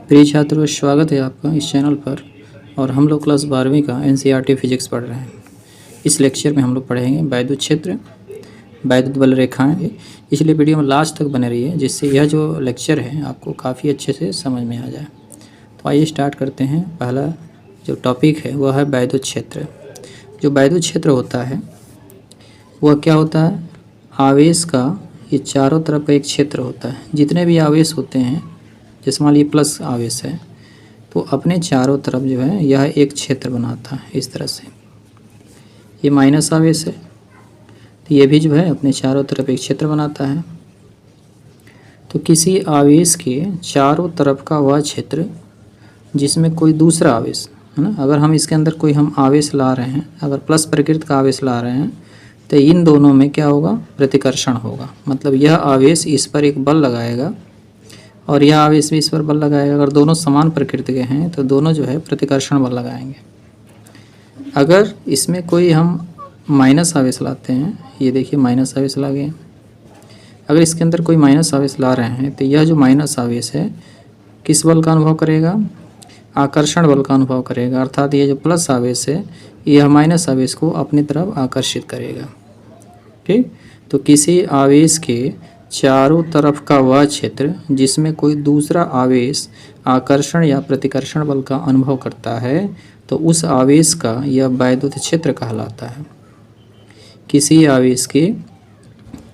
प्रिय छात्रों, स्वागत है आपका इस चैनल पर। और हम लोग क्लास 12वीं का एनसीईआरटी फिजिक्स पढ़ रहे हैं। इस लेक्चर में हम लोग पढ़ेंगे वैद्युत क्षेत्र, वैद्युत बल रेखाएं। इसलिए वीडियो में लास्ट तक बने रहिए, जिससे यह जो लेक्चर है आपको काफ़ी अच्छे से समझ में आ जाए। तो आइए स्टार्ट करते हैं। पहला जो टॉपिक है वह है वैद्युत क्षेत्र। जो वैद्युत क्षेत्र होता है वह क्या होता है? आवेश का ये चारों तरफ का एक क्षेत्र होता है। जितने भी आवेश होते हैं, जैसे मान लीजिए प्लस आवेश है, तो अपने चारों तरफ जो है यह एक क्षेत्र बनाता है इस तरह से। ये माइनस आवेश है, तो ये भी जो है अपने चारों तरफ एक क्षेत्र बनाता है। तो किसी आवेश के चारों तरफ का वह क्षेत्र जिसमें कोई दूसरा आवेश है ना, अगर हम इसके अंदर कोई हम आवेश ला रहे हैं, अगर प्लस प्रकृति का आवेश ला रहे हैं, तो इन दोनों में क्या होगा? प्रतिकर्षण होगा। मतलब यह आवेश इस पर एक बल लगाएगा और यह आवेश भी इस पर बल लगाएगा। अगर दोनों समान प्रकृति के हैं तो दोनों जो है प्रतिकर्षण बल लगाएंगे। अगर इसमें कोई हम माइनस आवेश लाते हैं, ये देखिए माइनस आवेश ला गए, अगर इसके अंदर कोई माइनस आवेश ला रहे हैं तो यह जो माइनस आवेश है किस बल का अनुभव करेगा? आकर्षण बल का अनुभव करेगा। अर्थात ये जो प्लस आवेश है यह माइनस आवेश को अपनी तरफ आकर्षित करेगा। ठीक, तो किसी आवेश के चारों तरफ का वह क्षेत्र जिसमें कोई दूसरा आवेश आकर्षण या प्रतिकर्षण बल का अनुभव करता है, तो उस आवेश का यह वैद्युत क्षेत्र कहलाता है। किसी आवेश के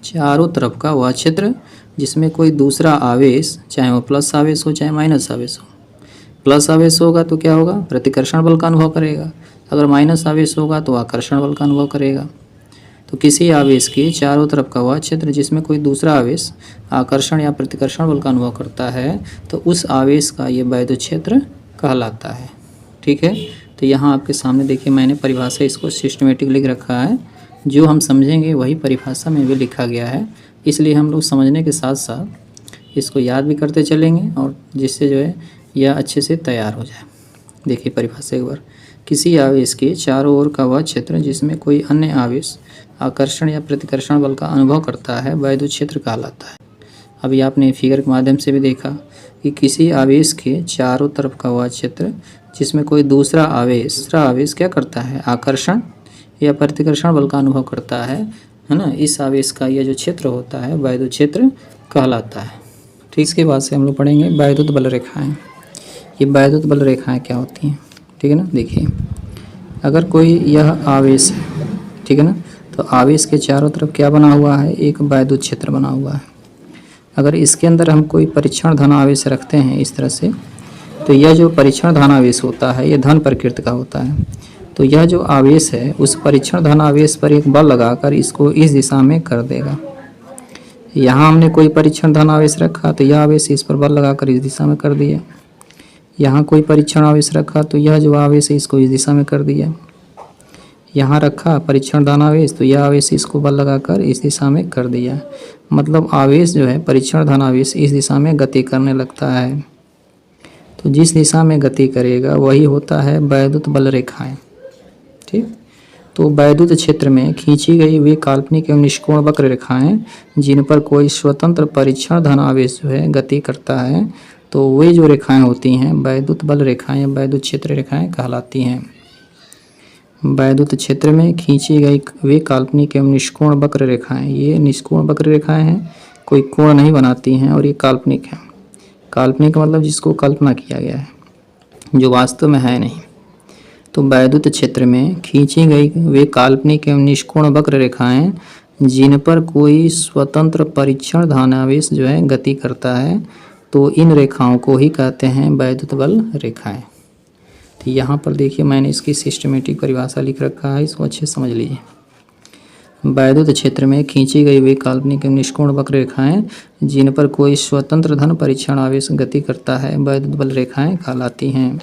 चारों तरफ का वह क्षेत्र जिसमें कोई दूसरा आवेश, चाहे वो प्लस आवेश हो चाहे माइनस आवेश हो। प्लस आवेश होगा तो क्या होगा? प्रतिकर्षण बल का अनुभव करेगा। अगर माइनस आवेश होगा तो आकर्षण बल का अनुभव करेगा। तो किसी आवेश के चारों तरफ का वह क्षेत्र जिसमें कोई दूसरा आवेश आकर्षण या प्रतिकर्षण बल का अनुभव करता है, तो उस आवेश का ये वैद्युत क्षेत्र कहलाता है। ठीक है, तो यहाँ आपके सामने देखिए मैंने परिभाषा इसको सिस्टमेटिक लिख रखा है। जो हम समझेंगे वही परिभाषा में भी लिखा गया है, इसलिए हम लोग समझने के साथ साथ इसको याद भी करते चलेंगे और जिससे जो है यह अच्छे से तैयार हो जाए। देखिए परिभाषा एक बार, किसी आवेश के चारों ओर का वह क्षेत्र जिसमें कोई अन्य आवेश आकर्षण या प्रतिकर्षण बल का अनुभव करता है वैद्युत क्षेत्र कहलाता है। अभी आपने फिगर के माध्यम से भी देखा कि किसी आवेश के चारों तरफ का वह क्षेत्र जिसमें कोई दूसरा आवेश क्या करता है? आकर्षण या प्रतिकर्षण बल का अनुभव करता है ना, इस आवेश का यह जो क्षेत्र होता है वैद्युत क्षेत्र कहलाता है। ठीक, इसके बाद से हम लोग पढ़ेंगे वैद्युत बल रेखाएं। ये वैद्युत बल रेखाएं क्या होती हैं? ठीक है ना, देखिए अगर कोई यह आवेश है, ठीक है ना, तो आवेश के चारों तरफ क्या बना हुआ है? एक वैद्युत क्षेत्र बना हुआ है। अगर इसके अंदर हम कोई परीक्षण धन आवेश रखते हैं इस तरह से, तो यह जो परीक्षण धन आवेश होता है यह धन प्रकृति का होता है। तो यह जो आवेश है उस परीक्षण धन आवेश पर एक बल लगाकर इसको इस दिशा में कर देगा। यहाँ हमने कोई परीक्षण धन आवेश रखा तो यह आवेश इस पर बल लगाकर इस दिशा में कर दिया। यहाँ कोई परीक्षण आवेश रखा तो यह जो आवेश है इसको इस दिशा में कर दिया। यहाँ रखा परीक्षण धन आवेश तो यह आवेश इसको बल लगाकर इस दिशा में कर दिया। मतलब आवेश जो है परीक्षण धन आवेश इस दिशा में गति करने लगता है। तो जिस दिशा में गति करेगा वही होता है वैद्युत बल रेखाएं। ठीक, तो वैद्युत क्षेत्र में खींची गई वे काल्पनिक एवं निष्कोण वक्र रेखाएं जिन पर कोई स्वतंत्र परीक्षण धन आवेश जो है गति करता है, तो वे जो रेखाएं होती हैं वैद्युत बल रेखाएं या वैद्युत क्षेत्र रेखाएं कहलाती हैं। वैद्युत क्षेत्र में खींची गई वे काल्पनिक एवं निष्कोण वक्र रेखाएं, ये निष्कोण वक्र रेखाएं हैं, कोई कोण नहीं बनाती हैं और ये काल्पनिक है। काल्पनिक मतलब जिसको कल्पना किया गया है, जो वास्तव में है नहीं। तो वैद्युत क्षेत्र में खींची गई वे काल्पनिक एवं निष्कोण वक्र रेखाएं जिन पर कोई स्वतंत्र परीक्षण धनावेश जो है गति करता है, तो इन रेखाओं को ही कहते हैं वैद्युत बल रेखाएं। तो यहाँ पर देखिए मैंने इसकी सिस्टमेटिक परिभाषा लिख रखा है, इसको अच्छे से समझ लीजिए। वैद्युत क्षेत्र में खींची गई वे काल्पनिक एवं निष्कोण वक्र रेखाएं जिन पर कोई स्वतंत्र धन परीक्षण आवेश गति करता है वैद्युत बल रेखाएं कहलाती हैं।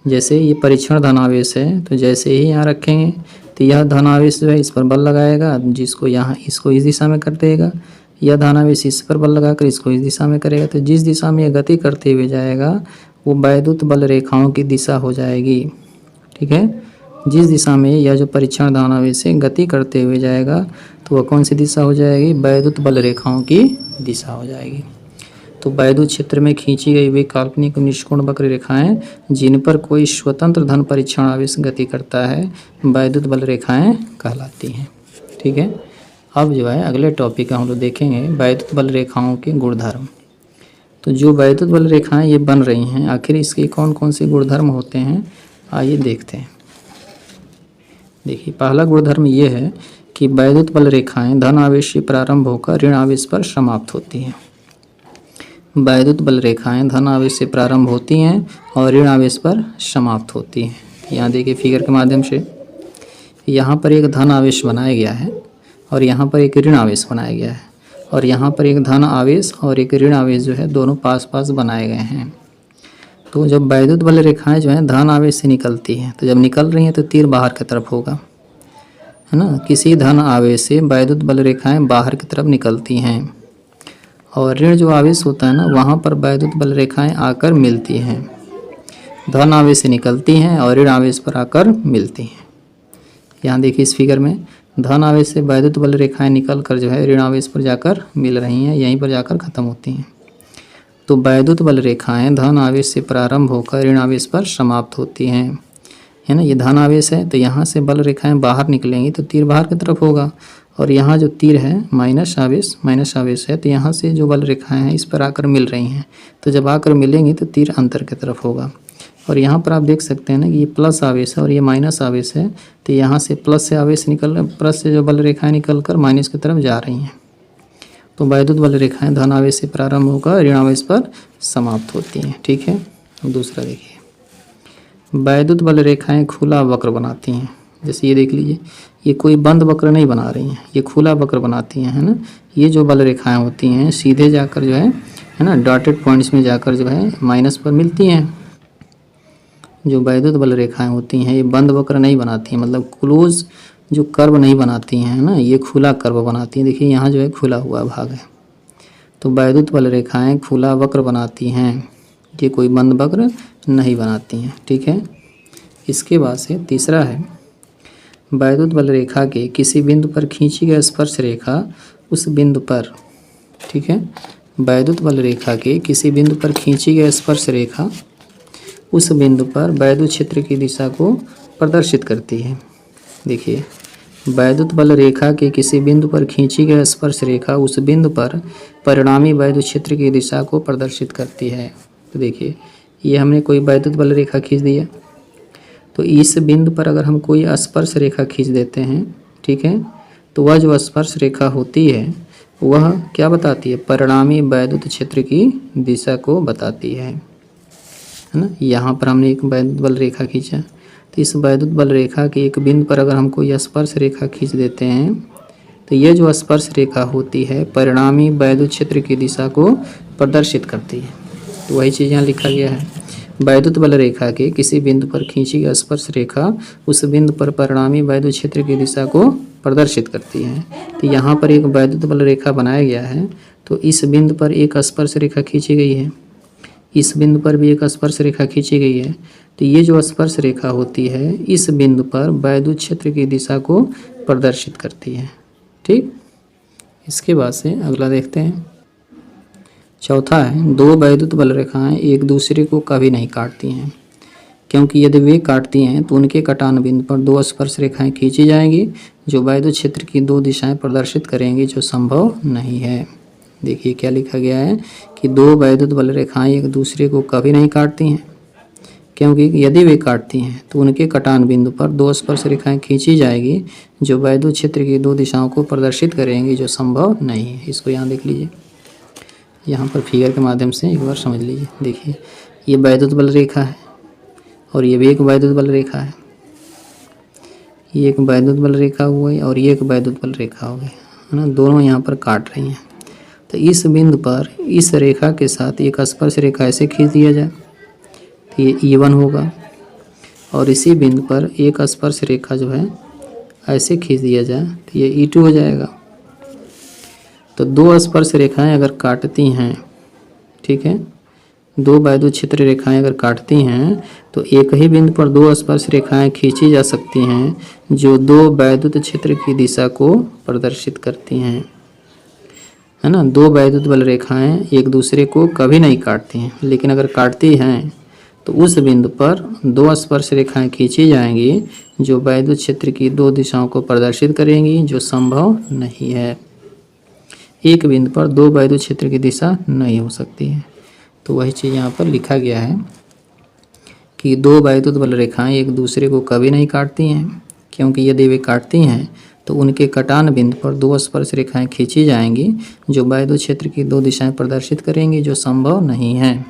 जैसे ये परीक्षण धनावेश है, तो जैसे ही यहाँ रखेंगे तो यह धनावेश जो है इस पर बल लगाएगा, जिसको यहाँ इसको इस दिशा में कर देगा। यह धनावेश इस पर बल लगाकर इसको इस दिशा में करेगा। तो जिस दिशा में यह गति करते हुए जाएगा वो वैद्युत बल रेखाओं की दिशा हो जाएगी। ठीक है, जिस दिशा में यह जो परीक्षण धनावेश से गति करते हुए जाएगा तो वह कौन सी दिशा हो जाएगी? वैद्युत बल रेखाओं की दिशा हो जाएगी। तो वैद्युत क्षेत्र में खींची गई वे काल्पनिक निष्कोण वक्र रेखाएं जिन पर कोई स्वतंत्र धन परीक्षण आवेश गति करता है वैद्युत बल रेखाएं कहलाती हैं। ठीक है, अब जो है अगले टॉपिक हम लोग देखेंगे वैद्युत बल रेखाओं के गुणधर्म। तो जो वैद्युत बल रेखाएं ये बन रही हैं, आखिर इसके कौन कौन से गुणधर्म होते हैं, आइए देखते हैं। देखिए, पहला गुणधर्म ये है कि वैद्युत बल रेखाएं धन आवेश से प्रारंभ होकर ऋण आवेश पर समाप्त होती हैं। वैद्युत बल रेखाएं धन आवेश से प्रारंभ होती हैं और ऋण आवेश पर समाप्त होती हैं। यहाँ देखिए फिगर के माध्यम से, यहाँ पर एक धन आवेश बनाया गया है और यहाँ पर एक ऋण आवेश बनाया गया है, और यहाँ पर एक धन आवेश और एक ऋण आवेश जो है दोनों पास पास बनाए गए हैं। तो जब वैद्युत बल रेखाएं जो हैं धन आवेश से निकलती हैं, तो जब निकल रही हैं तो तीर बाहर की तरफ होगा, है ना। किसी धन आवेश से वैद्युत बल रेखाएं बाहर की तरफ निकलती हैं, और ऋण जो आवेश होता है ना, वहाँ पर वैद्युत बल रेखाएं आकर मिलती हैं। धन आवेश से निकलती हैं और ऋण आवेश पर आकर मिलती हैं। यहाँ देखिए इस फिगर में धन आवेश से वैद्युत बल रेखाएं निकल कर जो है ऋण आवेश पर जाकर मिल रही हैं, यहीं पर जाकर ख़त्म होती हैं। तो वैद्युत बल रेखाएं धन आवेश से प्रारंभ होकर ऋण आवेश पर समाप्त होती हैं, है ना। ये धन आवेश है तो यहाँ से बल रेखाएं बाहर निकलेंगी तो तीर बाहर की तरफ होगा, और यहाँ जो तीर है माइनस आवेश है, तो यहाँ से जो बल रेखाएं हैं इस पर आकर मिल रही हैं, तो जब आकर मिलेंगी तो तीर अंतर की तरफ होगा। और यहाँ पर आप देख सकते हैं ना कि ये प्लस आवेश है और ये माइनस आवेश है, तो यहाँ से प्लस से आवेश प्लस से जो बल रेखाएं निकल कर माइनस की तरफ जा रही हैं। तो वैद्युत बल रेखाएं धन आवेश से प्रारंभ होकर ऋण आवेश पर समाप्त होती हैं। ठीक है, दूसरा देखिए, वैद्युत बल रेखाएं खुला वक्र बनाती हैं। जैसे ये देख लीजिए, ये कोई बंद वक्र नहीं बना रही हैं, ये खुला वक्र बनाती हैं, है ना। ये जो बल रेखाएं होती हैं सीधे जाकर जो है ना डॉटेड पॉइंट्स में जाकर जो है माइनस पर मिलती हैं। जो वैद्युत बल रेखाएं होती हैं ये बंद वक्र नहीं बनाती हैं, मतलब क्लोज जो कर्व नहीं बनाती हैं ना, ये खुला कर्व बनाती हैं। देखिए यहाँ जो है खुला हुआ भाग है। तो वैद्युत बल रेखाएं खुला वक्र बनाती हैं, ये कोई बंद वक्र नहीं बनाती हैं। ठीक है, इसके बाद से तीसरा है वैद्युत बल रेखा के किसी बिंदु पर खींची गई स्पर्श रेखा उस बिंदु पर, ठीक है, वैद्युत बल रेखा के किसी बिंदु पर खींची गई स्पर्श रेखा उस बिंदु पर वैद्युत क्षेत्र की दिशा को प्रदर्शित करती है। देखिए, वैद्युत बल रेखा के किसी बिंदु पर खींची गई स्पर्श रेखा उस बिंदु पर परिणामी वैद्युत क्षेत्र की दिशा को प्रदर्शित करती है। तो देखिए, ये हमने कोई वैद्युत बल रेखा खींच दी है, तो इस बिंदु पर अगर हम कोई स्पर्श रेखा खींच देते हैं, ठीक है, तो वह जो स्पर्श रेखा होती है वह क्या बताती है, परिणामी वैद्युत क्षेत्र की दिशा को बताती है ना। यहाँ पर हमने एक वैद्युत बल रेखा खींचा, तो इस वैद्युत बल रेखा के एक बिंदु पर अगर हम कोई स्पर्श रेखा खींच देते हैं, तो ये जो स्पर्श रेखा होती है परिणामी वैद्युत क्षेत्र की दिशा को प्रदर्शित करती है। तो वही चीज़ यहाँ लिखा गया है, वैद्युत बल रेखा के किसी बिंदु पर खींची गई स्पर्श रेखा उस बिंदु पर परिणामी वैद्युत क्षेत्र की दिशा को प्रदर्शित करती है। तो यहाँ पर एक वैद्युत बल रेखा बनाया गया है, तो इस बिंदु पर एक स्पर्श रेखा खींची गई है, इस बिंदु पर भी एक स्पर्श रेखा खींची गई है। तो ये जो स्पर्श रेखा होती है इस बिंदु पर वैद्युत क्षेत्र की दिशा को प्रदर्शित करती है। ठीक, इसके बाद से अगला देखते हैं। चौथा है, दो वैद्युत बल रेखाएं एक दूसरे को कभी नहीं काटती हैं, क्योंकि यदि वे काटती हैं तो उनके कटान बिंदु पर दो स्पर्श रेखाएं खींची जाएंगी जो वैद्युत क्षेत्र की दो दिशाएं प्रदर्शित करेंगी, जो संभव नहीं है। देखिए क्या लिखा गया है कि दो वैद्युत बल रेखाएं एक दूसरे को कभी नहीं काटती हैं, क्योंकि यदि वे काटती हैं तो उनके कटान बिंदु पर दो स्पर्श रेखाएं खींची जाएगी जो वैद्युत क्षेत्र की दो दिशाओं को प्रदर्शित करेंगी, जो संभव नहीं है। इसको यहाँ देख लीजिए, यहाँ पर फिगर के माध्यम से एक बार समझ लीजिए। देखिए, ये वैद्युत बल रेखा है और ये भी एक वैद्युत बल रेखा है, ये एक वैद्युत बल रेखा हुआ है और ये एक वैद्युत बल रेखा हो गई, है ना। दोनों यहाँ पर काट रही हैं, तो इस बिंदु पर इस रेखा के साथ एक स्पर्श रेखा ऐसे खींच दिया जाए तो ये E1 होगा, और इसी बिंदु पर एक स्पर्श रेखा जो है ऐसे खींच दिया जाए तो ये E2 हो जाएगा। तो दो स्पर्श रेखाएं अगर काटती हैं, ठीक है, दो वैद्युत क्षेत्र रेखाएं अगर काटती हैं तो एक ही बिंदु पर दो स्पर्श रेखाएं खींची जा सकती हैं जो दो वैद्युत क्षेत्र की दिशा को प्रदर्शित करती हैं। है ना, दो वैद्युत बल रेखाएं एक दूसरे को कभी नहीं काटती हैं, लेकिन अगर काटती हैं तो उस बिंदु पर दो स्पर्श रेखाएं खींची जाएंगी जो वैद्युत क्षेत्र की दो दिशाओं को प्रदर्शित करेंगी, जो संभव नहीं है। एक बिंदु पर दो वैद्युत क्षेत्र की दिशा नहीं हो सकती है। तो वही चीज़ यहाँ पर लिखा गया है कि दो वैद्युत बल रेखाएं एक दूसरे को कभी नहीं काटती हैं, क्योंकि यदि वे काटती हैं तो उनके कटान बिंदु पर दो स्पर्श रेखाएं खींची जाएंगी जो वैद्युत क्षेत्र की दो दिशाएं प्रदर्शित करेंगी, जो संभव नहीं है।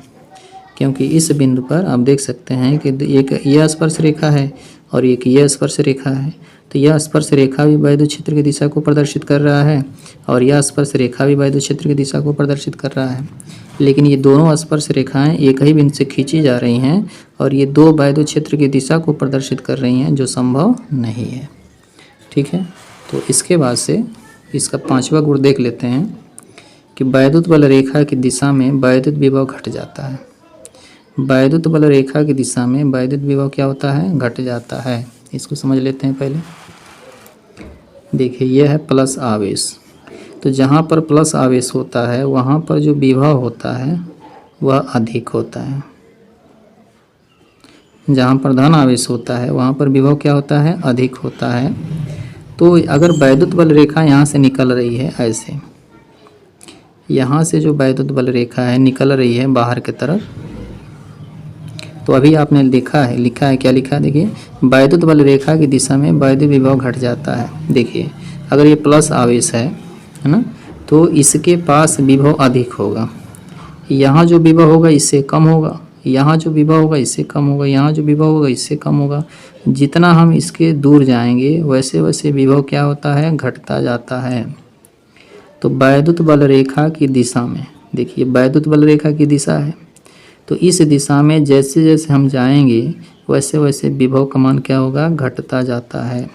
क्योंकि इस बिंदु पर आप देख सकते हैं कि एक यह स्पर्श रेखा है और एक यह स्पर्श रेखा है, तो यह स्पर्श रेखा भी वैद्युत क्षेत्र की दिशा को प्रदर्शित कर रहा है और यह स्पर्श रेखा भी वैद्युत क्षेत्र की दिशा को प्रदर्शित कर रहा है। लेकिन ये दोनों स्पर्श रेखाएं एक ही बिंदु से खींची जा रही हैं और ये दो वैद्युत क्षेत्र की दिशा को प्रदर्शित कर रही हैं, जो संभव नहीं है। ठीक है, तो इसके बाद से इसका पांचवा गुण देख लेते हैं कि वैद्युत बल रेखा की दिशा में वैद्युत विभव घट जाता है। वैद्युत बल रेखा की दिशा में वैद्युत विभव क्या होता है? घट जाता है। इसको समझ लेते हैं पहले। देखिए, यह है प्लस आवेश। तो जहाँ पर प्लस आवेश होता है वहाँ पर जो विभव होता है वह अधिक होता है। जहाँ पर धन आवेश होता है वहाँ पर विभव क्या होता है? अधिक होता है। तो अगर वैद्युत बल रेखा यहाँ से निकल रही है, ऐसे यहाँ से जो वैद्युत बल रेखा है निकल रही है बाहर की तरफ, तो अभी आपने देखा है, लिखा है, क्या लिखा है? देखिए, वैद्युत बल रेखा की दिशा में वैद्युत विभव घट जाता है। देखिए, अगर ये प्लस आवेश है ना, तो इसके पास विभव अधिक होगा। यहाँ जो विभव होगा इससे कम होगा, यहाँ जो विभव होगा इससे कम होगा, यहाँ जो विभव होगा इससे कम होगा। जितना हम इसके दूर जाएंगे वैसे वैसे विभव क्या होता है? घटता जाता है। तो वैद्युत बल रेखा की दिशा में, देखिए वैद्युत बल रेखा की दिशा है, तो इस दिशा में जैसे जैसे हम जाएंगे वैसे वैसे विभव का मान क्या होगा? घटता जाता है।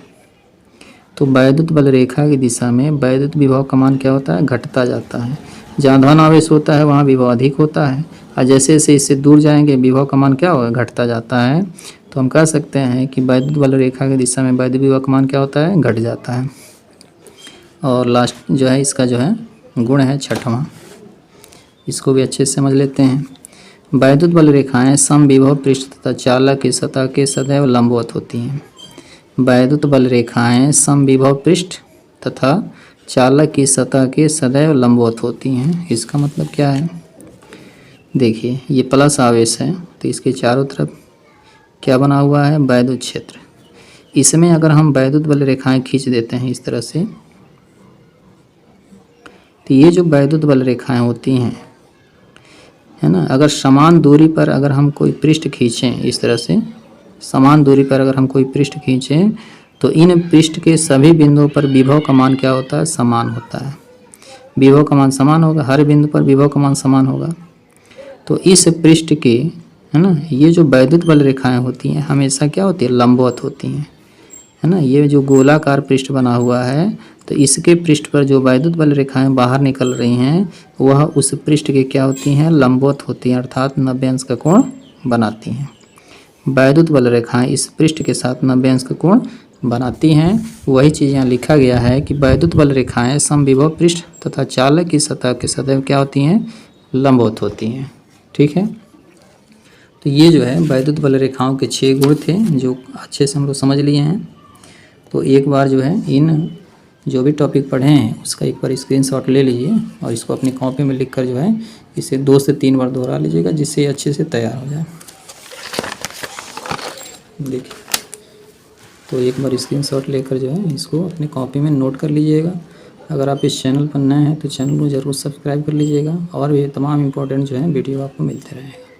तो वैद्युत बल रेखा की दिशा में वैद्युत विभव का मान क्या होता है? घटता जाता है। जहाँ धन आवेश होता है वहाँ विभव अधिक होता है और जैसे जैसे इससे दूर जाएंगे विभव का मान क्या होगा? घटता जाता है। तो हम कह सकते हैं कि वैद्युत बल रेखा की दिशा में वैद्युत विभव का मान क्या होता है? घट जाता है। और लास्ट जो है इसका जो है गुण है छठवां, इसको भी अच्छे से समझ लेते हैं। वैद्युत बल रेखाएं समविभव पृष्ठ तथा चालक की सतह के सदैव लंबवत होती हैं। वैद्युत बल रेखाएं समविभव पृष्ठ तथा चालक की सतह के सदैव लंबवत होती हैं। इसका मतलब क्या है? देखिए, ये प्लस आवेश है तो इसके चारों तरफ क्या बना हुआ है? वैद्युत क्षेत्र। इसमें अगर हम वैद्युत बल रेखाएं खींच देते हैं इस तरह से, तो ये जो वैद्युत बल रेखाएं होती हैं, है ना, अगर समान दूरी पर अगर हम कोई पृष्ठ खींचें, इस तरह से समान दूरी पर अगर हम कोई पृष्ठ खींचें तो इन पृष्ठ के सभी बिंदुओं पर विभव का मान क्या होता है? समान होता है। विभव का मान समान होगा, हर बिंदु पर विभव का मान समान होगा। तो इस पृष्ठ के, है ना, ये जो वैद्युत बल रेखाएं होती हैं हमेशा क्या होती है? लंबवत होती हैं, है ना। ये जो गोलाकार पृष्ठ बना हुआ है तो इसके पृष्ठ पर जो वैद्युत बल रेखाएं बाहर निकल रही हैं वह उस पृष्ठ के क्या होती हैं? लंबवत होती हैं, अर्थात 90 अंश का कोण बनाती हैं। वैद्युत बल रेखाएं इस पृष्ठ के साथ 90 अंश का कोण बनाती हैं। वही चीज़ यहाँ लिखा गया है कि वैद्युत बल रेखाएं समविभव पृष्ठ तथा चालक की सतह के सदैव क्या होती हैं? लंबवत होती हैं। ठीक है, तो ये जो है वैद्युत बल रेखाओं के 6 गुण थे जो अच्छे से हम लोग समझ लिए हैं। तो एक बार जो है इन जो भी टॉपिक पढ़े हैं उसका एक बार स्क्रीनशॉट ले लीजिए और इसको अपनी कॉपी में लिखकर जो है इसे 2 से 3 बार दोहरा लीजिएगा, जिससे अच्छे से तैयार हो जाए। देखिए, तो एक बार स्क्रीनशॉट लेकर जो है इसको अपनी कॉपी में नोट कर लीजिएगा। अगर आप इस चैनल पर नए हैं तो चैनल को ज़रूर सब्सक्राइब कर लीजिएगा और भी तमाम इम्पोर्टेंट जो है वीडियो आपको मिलते रहेंगे।